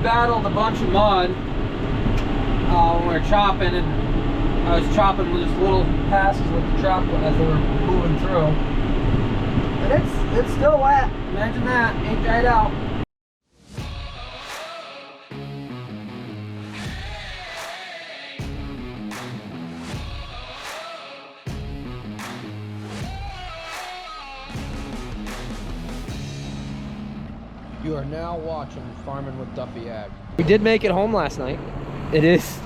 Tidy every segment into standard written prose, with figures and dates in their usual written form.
battled a bunch of mud when we were chopping, and I was chopping just little passes with the truck as they were moving through. And it's still wet. Imagine that. Ain't dried out. You are now watching Farming with Duffy Ag. We did make it home last night. It is,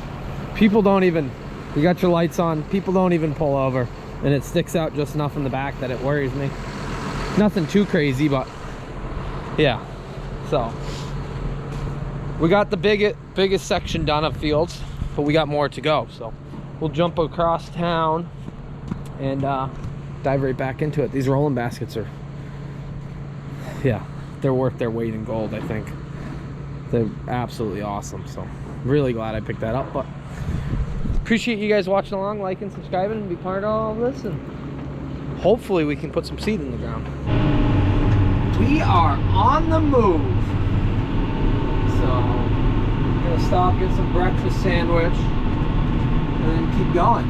people don't even, you got your lights on, people don't even pull over, and it sticks out just enough in the back that it worries me. Nothing too crazy, but yeah. So we got the biggest section done of fields, but we got more to go. So we'll jump across town and dive right back into it. These rolling baskets are, yeah, they're worth their weight in gold. I think they're absolutely awesome. So really glad I picked that up. But appreciate you guys watching along, liking, subscribing, and be part of all of this, and hopefully we can put some seed in the ground. We are on the move. So I'm gonna stop, get some breakfast sandwich, and then keep going.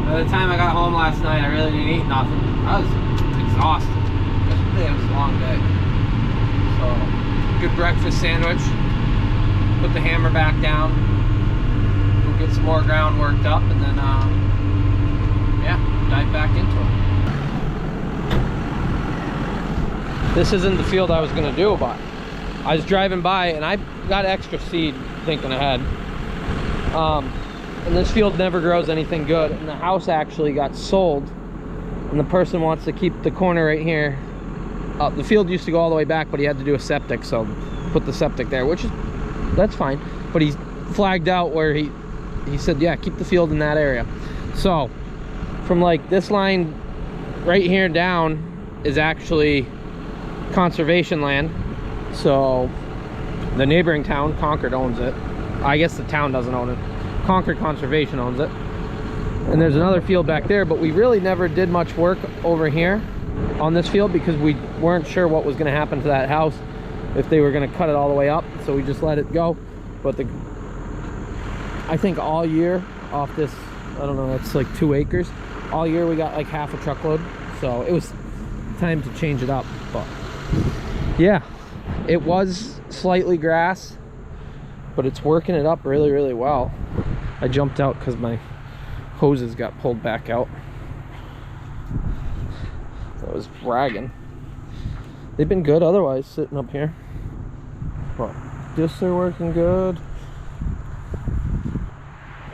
By the time I got home last night, I really didn't eat nothing. I was exhausted. Yesterday it was a long day. So good breakfast sandwich. Put the hammer back down. We'll get some more ground worked up, and then yeah, dive back into it. This isn't the field I was gonna do, but I was driving by and I got extra seed thinking ahead. And this field never grows anything good, and the house actually got sold, and the person wants to keep the corner right here. The field used to go all the way back, but he had to do a septic, so put the septic there, which is, that's fine. But he's flagged out where he said, yeah, keep the field in that area. So from like this line right here down is actually conservation land. So the neighboring town, Concord, owns it. I guess the town doesn't own it. Concord Conservation owns it. And there's another field back there, but we really never did much work over here on this field because we weren't sure what was going to happen to that house, if they were going to cut it all the way up, so we just let it go. But I think all year off this, I don't know, it's like 2 acres, all year we got like half a truckload, so it was time to change it up. But yeah, it was slightly grass, but it's working it up really, really well. I jumped out because my hoses got pulled back out. I was bragging. They've been good otherwise sitting up here. But discs are working good.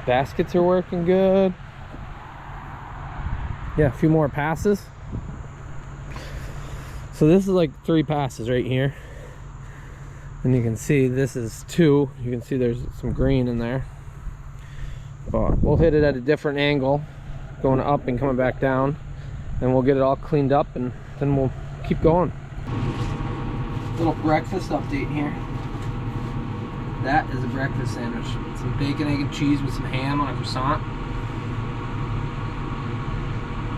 Baskets are working good. Yeah, a few more passes. So this is like 3 passes right here. And you can see this is 2. You can see there's some green in there. But we'll hit it at a different angle, going up and coming back down. And we'll get it all cleaned up, and then we'll keep going. Little breakfast update here. That is a breakfast sandwich. Some bacon, egg, and cheese with some ham on a croissant.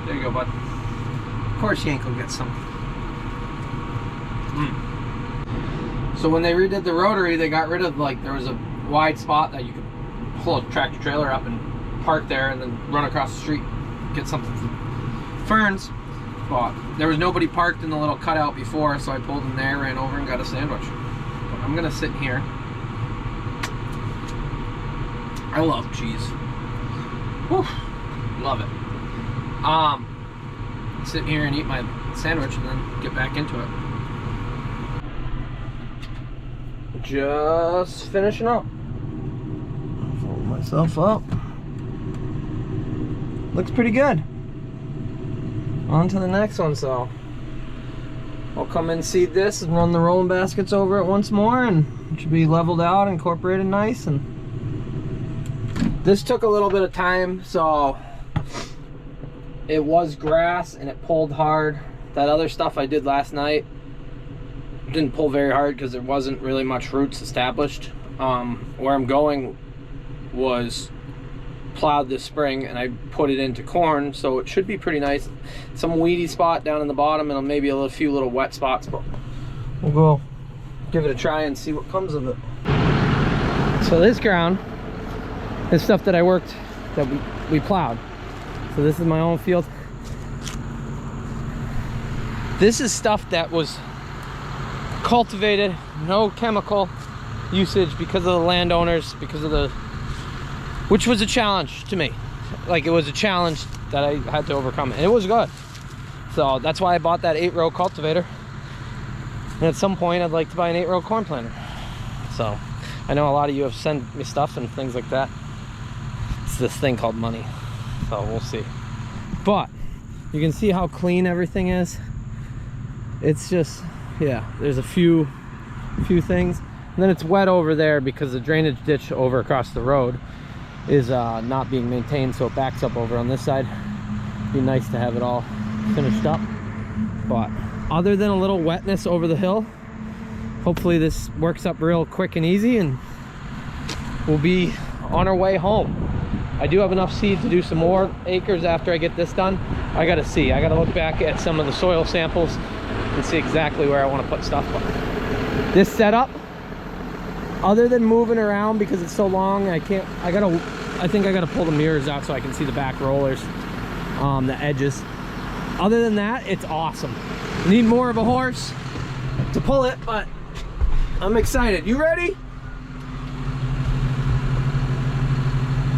There you go, bud. Of course Yank will get some. So when they redid the rotary, they got rid of, like, there was a wide spot that you could pull a tractor trailer up and park there and then run across the street, get something from Ferns. But there was nobody parked in the little cutout before, so I pulled in there, ran over, and got a sandwich. But I'm gonna sit here. I love cheese. Whew, love it. Sit here and eat my sandwich and then get back into it. Just finishing up. Fold myself up. Looks pretty good. On to the next one. So I'll come and seed this and run the rolling baskets over it once more, and it should be leveled out, incorporated nice. And this took a little bit of time, so it was grass and it pulled hard. That other stuff I did last night didn't pull very hard because there wasn't really much roots established. Where I'm going was plowed this spring, and I put it into corn, so it should be pretty nice. Some weedy spot down in the bottom, and maybe a few little wet spots, but we'll go give it a try and see what comes of it. So this ground is stuff that I worked, that we plowed. So this is my own field. This is stuff that was cultivated, no chemical usage, because of the landowners, because of the, which was a challenge to me. Like, it was a challenge that I had to overcome, and it was good. So that's why I bought that 8-row cultivator. And at some point I'd like to buy an 8-row corn planter. So I know a lot of you have sent me stuff and things like that. It's this thing called money, so we'll see. But you can see how clean everything is. It's just, yeah, there's a few things. And then it's wet over there because the drainage ditch over across the road is not being maintained, so it backs up over on this side. Be nice to have it all finished up. But other than a little wetness over the hill, hopefully this works up real quick and easy, and we'll be on our way home. I do have enough seed to do some more acres after I get this done. I gotta see, I gotta look back at some of the soil samples and see exactly where I want to put stuff. But this setup, other than moving around because it's so long, I think I gotta pull the mirrors out so I can see the back rollers, the edges. Other than that, it's awesome. Need more of a horse to pull it, but I'm excited. You ready?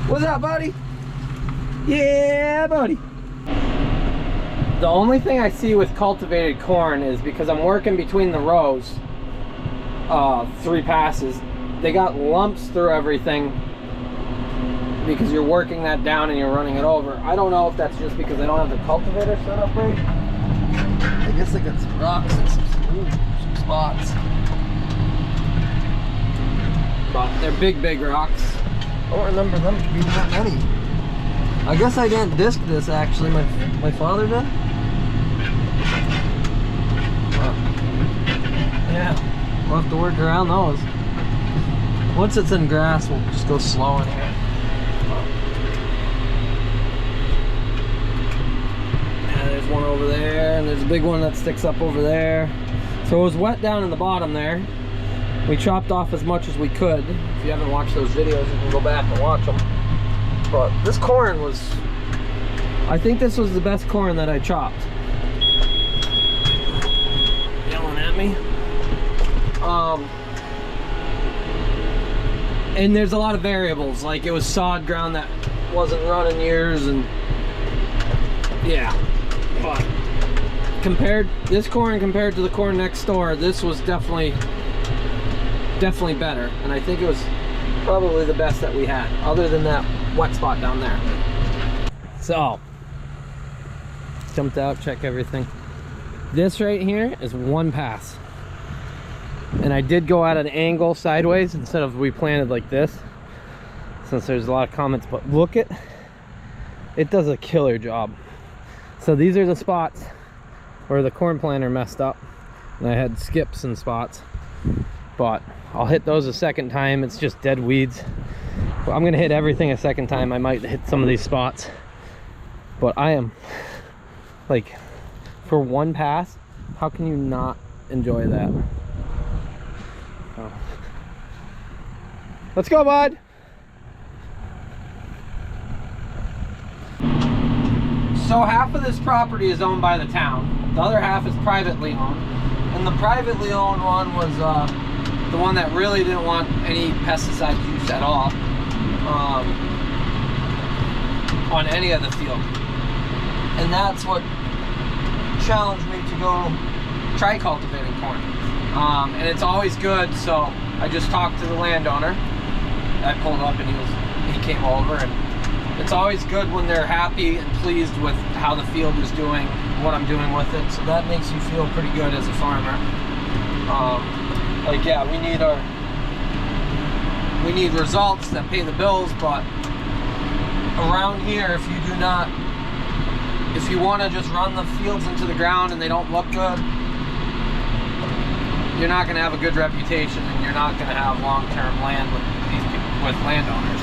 What's up, buddy? Yeah, buddy. The only thing I see with cultivated corn is because I'm working between the rows, 3 passes, they got lumps through everything because you're working that down and you're running it over. I don't know if that's just because they don't have the cultivator set up right. I guess they got some rocks and some spots. But they're big rocks. I don't remember them being that many. I guess I didn't disc this actually. My father did. But, yeah, we'll have to work around those. Once it's in grass, we'll just go slow in here. Yeah, there's one over there, and there's a big one that sticks up over there. So it was wet down in the bottom there. We chopped off as much as we could. If you haven't watched those videos, you can go back and watch them. But this corn was, I think this was the best corn that I chopped. Yelling at me. And there's a lot of variables, like it was sod ground that wasn't running years, and yeah. But this corn compared to the corn next door, this was definitely better, and I think it was probably the best that we had, other than that wet spot down there. So jumped out, check everything. This right here is 1 pass, and I did go at an angle sideways instead of we planted like this, since there's a lot of comments. But look at it, does a killer job. So these are the spots where the corn planter messed up, and I had skips and spots, but I'll hit those a second time. It's just dead weeds. But I'm gonna hit everything a second time. I might hit some of these spots, but I am like, for 1 pass, how can you not enjoy that? Oh. Let's go, bud. So half of this property is owned by the town, the other half is privately owned, and the privately owned one was the one that really didn't want any pesticide use at all on any of the field. And that's what challenged me to go try cultivating corn. And it's always good, so I just talked to the landowner. I pulled up and he came over, and it's always good when they're happy and pleased with how the field is doing, what I'm doing with it. So that makes you feel pretty good as a farmer. Like, yeah, we need results that pay the bills, but around here, if you want to just run the fields into the ground and they don't look good, you're not going to have a good reputation, and you're not going to have long-term land with landowners.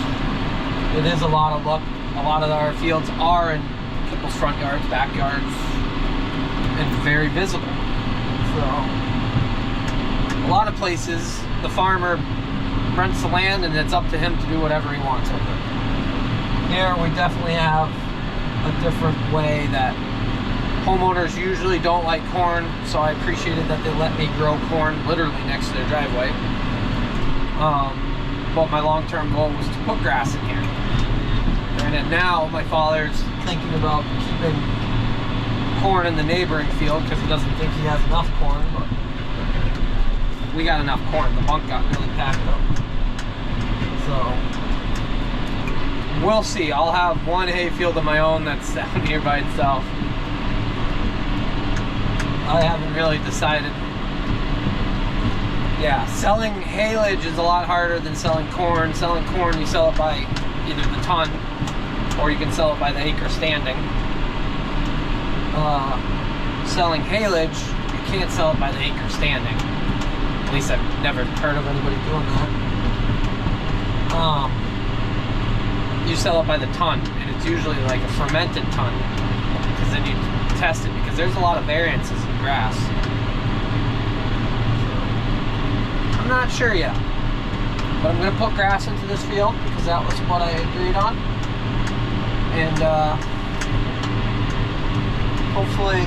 It is a lot of luck. A lot of our fields are in people's front yards, backyards, and very visible. So A lot of places, the farmer rents the land and it's up to him to do whatever he wants with it. Here we definitely have a different way that homeowners usually don't like corn, so I appreciated that they let me grow corn literally next to their driveway. But my long-term goal was to put grass in here. And now my father's thinking about keeping corn in the neighboring field because he doesn't think he has enough corn, but we got enough corn. The bunk got really packed up. So we'll see. I'll have one hay field of my own that's down here by itself. I haven't really decided. Yeah, selling haylage is a lot harder than selling corn. Selling corn, you sell it by either the ton or you can sell it by the acre standing. Selling haylage, you can't sell it by the acre standing. At least I've never heard of anybody doing that. You sell it by the ton, and it's usually like a fermented ton, because then you test it, because there's a lot of variances in grass. I'm not sure yet, but I'm going to put grass into this field because that was what I agreed on, and hopefully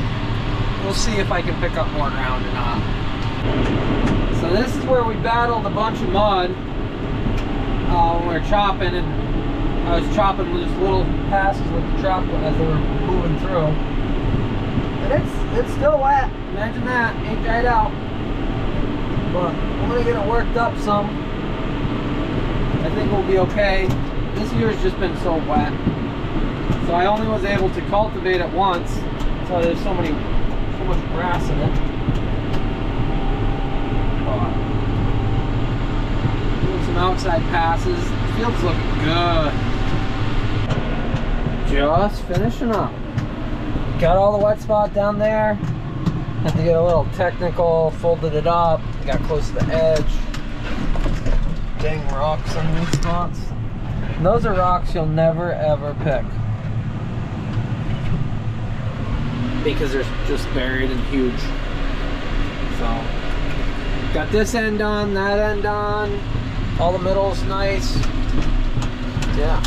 we'll see if I can pick up more ground or not. So this is where we battled a bunch of mud when we were chopping, and I was chopping with just little passes with the truck as they were moving through. And it's still wet. Imagine that. Ain't dried out. But I'm gonna get it worked up some. I think we'll be okay. This year's just been so wet. So I only was able to cultivate it once. So there's so much grass in it. Doing some outside passes. The field's looking good. Just finishing up. Got all the wet spot down there. Had to get a little technical, folded it up, got close to the edge. Dang rocks on these spots. And those are rocks you'll never ever pick, because they're just buried and huge. So, got this end on, that end on, all the middle's nice. Yeah.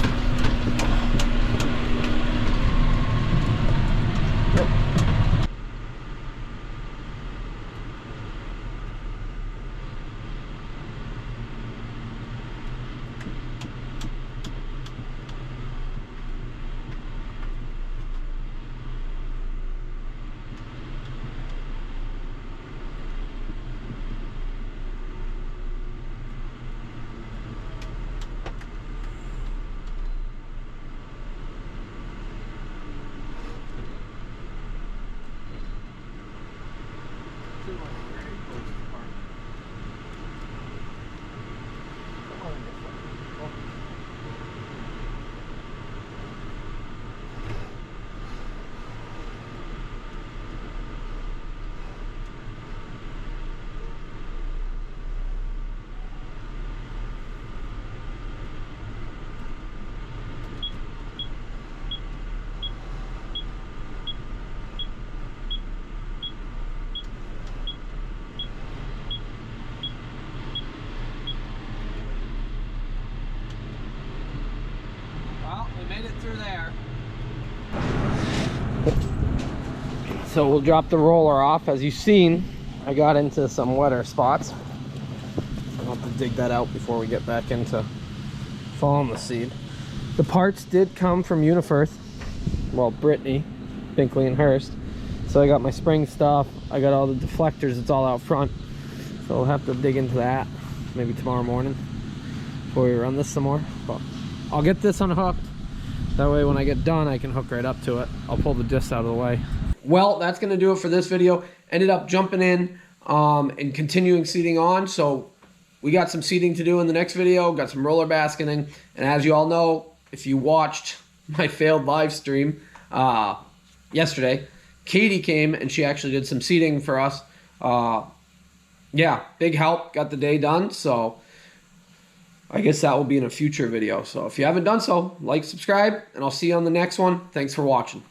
Made it through there. So we'll drop the roller off. As you've seen, I got into some wetter spots. I'll have to dig that out before we get back into falling the seed. The parts did come from Unifirth. Well, Brittany, Binkley and Hurst. So I got my spring stuff. I got all the deflectors. It's all out front. So we'll have to dig into that maybe tomorrow morning before we run this some more. But I'll get this unhooked. That way when I get done, I can hook right up to it. I'll pull the disc out of the way. Well, that's going to do it for this video. Ended up jumping in and continuing seeding on. So we got some seeding to do in the next video. Got some roller basketing. And as you all know, if you watched my failed live stream yesterday, Katie came and she actually did some seeding for us. Yeah, big help. Got the day done. So I guess that will be in a future video. So if you haven't done so, like, subscribe, and I'll see you on the next one. Thanks for watching.